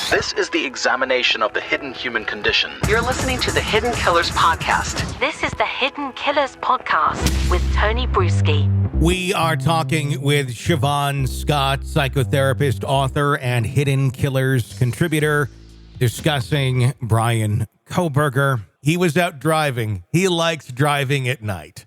This is the examination of the hidden human condition. You're listening to the Hidden Killers Podcast. This is the Hidden Killers Podcast with Tony Brueski. We are talking with Shavaun Scott, psychotherapist, author, and Hidden Killers contributor, discussing Bryan Kohberger. He was out driving. He likes driving at night.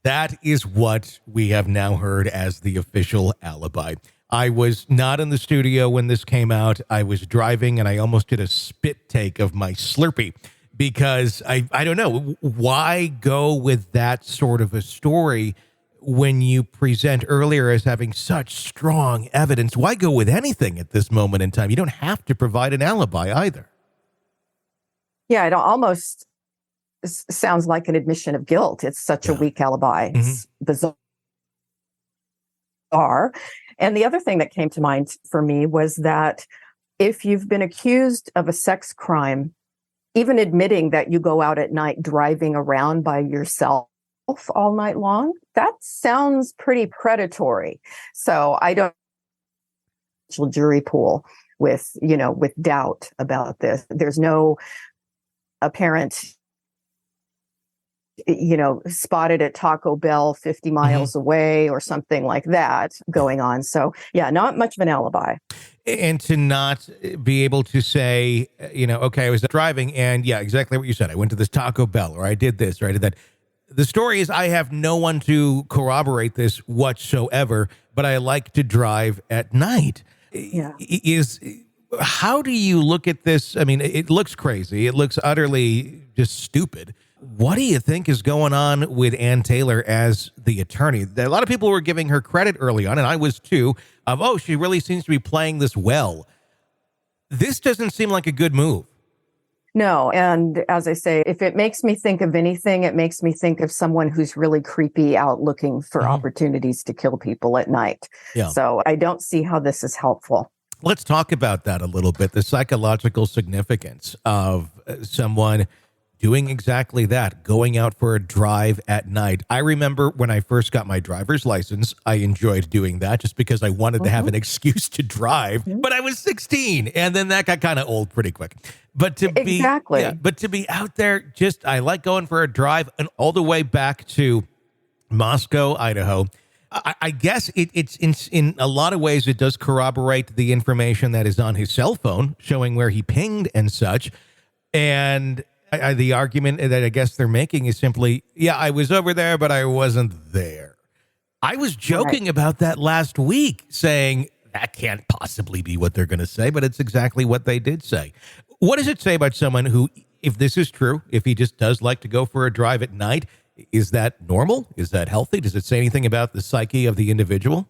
That is what we have now heard as the official alibi. I was not in the studio when this came out. I was driving and I almost did a spit take of my Slurpee because I don't know, why go with that sort of a story when you present earlier as having such strong evidence? Why go with anything at this moment in time? You don't have to provide an alibi either. Yeah, it almost sounds like an admission of guilt. It's such a weak alibi. It's bizarre. And the other thing that came to mind for me was that if you've been accused of a sex crime, even admitting that you go out at night driving around by yourself all night long, that sounds pretty predatory. So I don't jury pool with doubt about this. There's no apparent spotted at Taco Bell 50 miles away or something like that going on. So yeah, not much of an alibi. And to not be able to say, okay, I was driving and yeah, exactly what you said. I went to this Taco Bell or I did this or I did that. The story is I have no one to corroborate this whatsoever, but I like to drive at night. Yeah. How do you look at this? I mean, it looks crazy. It looks utterly just stupid. What do you think is going on with Ann Taylor as the attorney? A lot of people were giving her credit early on, and I was too, of, she really seems to be playing this well. This doesn't seem like a good move. No, and as I say, if it makes me think of anything, it makes me think of someone who's really creepy out looking for opportunities to kill people at night. Yeah. So I don't see how this is helpful. Let's talk about that a little bit, the psychological significance of someone doing exactly that, going out for a drive at night. I remember when I first got my driver's license, I enjoyed doing that just because I wanted to have an excuse to drive, but I was 16 and then that got kind of old pretty quick. But to be out there, I like going for a drive and all the way back to Moscow, Idaho. I guess it's in a lot of ways, it does corroborate the information that is on his cell phone showing where he pinged and such. And the argument that I guess they're making is simply, I was over there, but I wasn't there. I was joking about that last week, saying that can't possibly be what they're going to say, but it's exactly what they did say. What does it say about someone who, if this is true, if he just does like to go for a drive at night, is that normal? Is that healthy? Does it say anything about the psyche of the individual?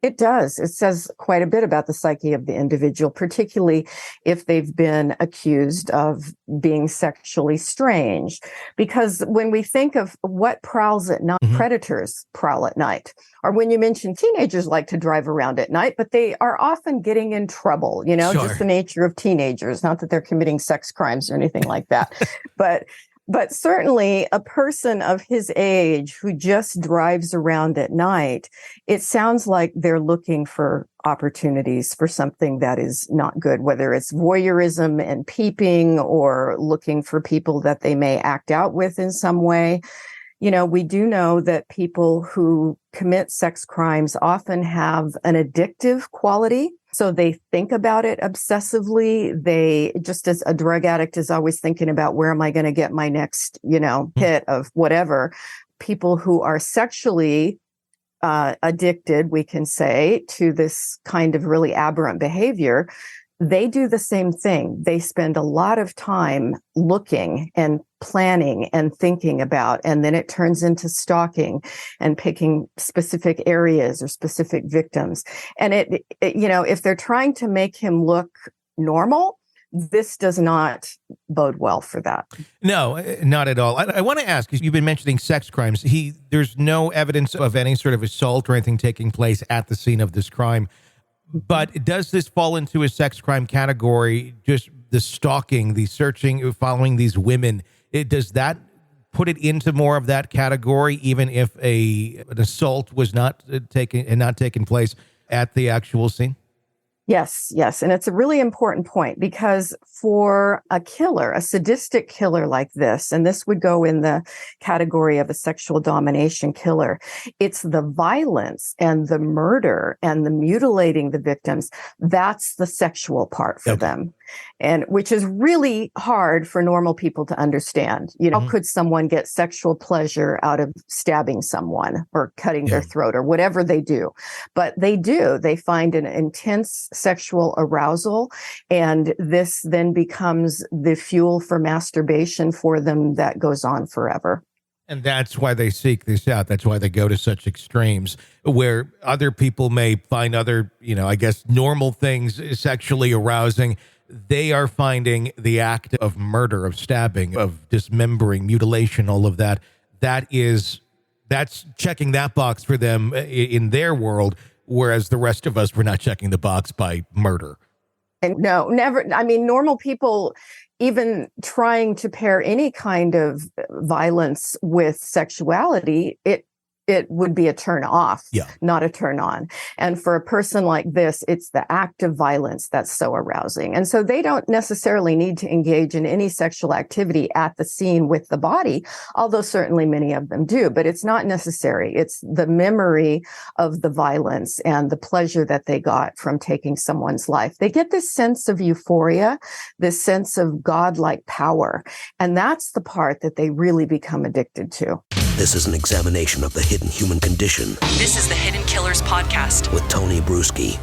It does. It says quite a bit about the psyche of the individual, particularly if they've been accused of being sexually strange. Because when we think of what prowls at night, predators prowl at night. Or when you mention teenagers like to drive around at night, but they are often getting in trouble, just the nature of teenagers. Not that they're committing sex crimes or anything like that. But certainly a person of his age who just drives around at night, it sounds like they're looking for opportunities for something that is not good, whether it's voyeurism and peeping or looking for people that they may act out with in some way. We do know that people who commit sex crimes often have an addictive quality. So they think about it obsessively. They, just as a drug addict is always thinking about where am I going to get my next, hit of whatever. People who are sexually addicted, we can say, to this kind of really aberrant behavior, they do the same thing. They spend a lot of time looking and planning and thinking about, and then it turns into stalking and picking specific areas or specific victims. And it if they're trying to make him look normal, this does not bode well for that. No, not at all. I want to ask, you've been mentioning sex crimes. There's no evidence of any sort of assault or anything taking place at the scene of this crime. But does this fall into a sex crime category, just the stalking, the searching, following these women? Does that put it into more of that category, even if an assault was not taken place at the actual scene? Yes, yes. And it's a really important point because for a killer, a sadistic killer like this, and this would go in the category of a sexual domination killer, it's the violence and the murder and the mutilating the victims. That's the sexual part for them. And which is really hard for normal people to understand. You know, how could someone get sexual pleasure out of stabbing someone or cutting their throat or whatever they do? But they do. They find an intense sexual arousal, and this then becomes the fuel for masturbation for them that goes on forever. And that's why they seek this out. That's why they go to such extremes where other people may find other, I guess, normal things sexually arousing. They are finding the act of murder, of stabbing, of dismembering, mutilation, all of that. That's checking that box for them in their world, whereas the rest of us, we're not checking the box by murder. And no, never. I mean, normal people, even trying to pair any kind of violence with sexuality, it would be a turn off, not a turn on. And for a person like this, it's the act of violence that's so arousing. And so they don't necessarily need to engage in any sexual activity at the scene with the body, although certainly many of them do, but it's not necessary. It's the memory of the violence and the pleasure that they got from taking someone's life. They get this sense of euphoria, this sense of godlike power. And that's the part that they really become addicted to. This is an examination of the hidden human condition. This is the Hidden Killers Podcast with Tony Brueski.